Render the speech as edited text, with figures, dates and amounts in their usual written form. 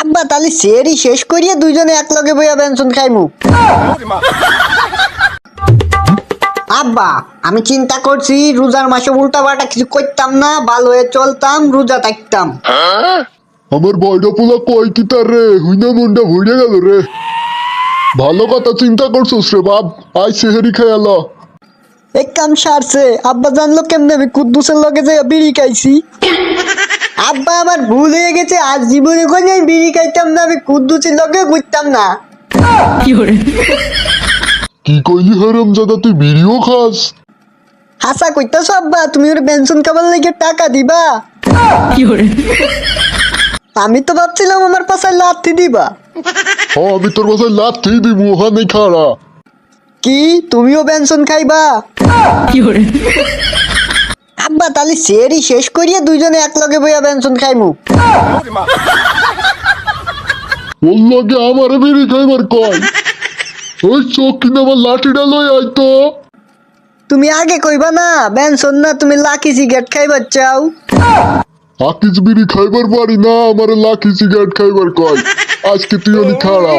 আব্বা তাহলে সেরি শেষ করিয়া দুইজনে এক লগে বইয়া বেনসন খাইমু। আব্বা আমি চিন্তা করছি রোজার মাসে উল্টা পাল্টা কিছু করতাম না, ভালো হয়ে চলতাম, রোজা থাকতাম। আমার বয়টা পোলা কয় কি তার রে, হুইনা মনটা ভরে গেল রে। ভালো কথা চিন্তা করছোস রে বাপ, আই সেহেরি খেয়াল। এক কাম সারছে, আব্বা জানলো কেমনে আমি কুদ্দুসের লগে যাই বিড়ি খাইছি। আব্বা আমার ভুল হয়ে গেছে, আজ জীবনে কোনো আমি বিড়ি খাইতাম না, আমি কুদ্দুসের লগে ঘুরতাম না। কি কইলি হারাম জাদা, তুই বিড়িও খাস? হাসা কইতাছ আব্বা, তুমি ওর পেনশন খাবার লেগে টাকা দিবা? আমি তো ভাবছিলাম আমার পাশায় লাথি দিবা। আমি তোর বাসায় লাথি দিব, ওখানে খাড়া। কি তুমিও পেনশন খাইবা? আব্বা তাহলে সেরি শেষ করিয়া দুইজনে এক লগে বইয়া পেনশন খাইমু। ওর লগে আমার বিড়ি খাইবার কয়। ওই চোখ কিনে আমার লাঠিটা লই আইতো। তুমি আগে কইবা না পেনশন না, তুমি লাকি সিগারেট খাইবার চাও। আকিস বিড়ি খাইবার পারি না, আমার লাকি সিগারেট খাইবার কয়। আজকে তুই অনেক খাড়া।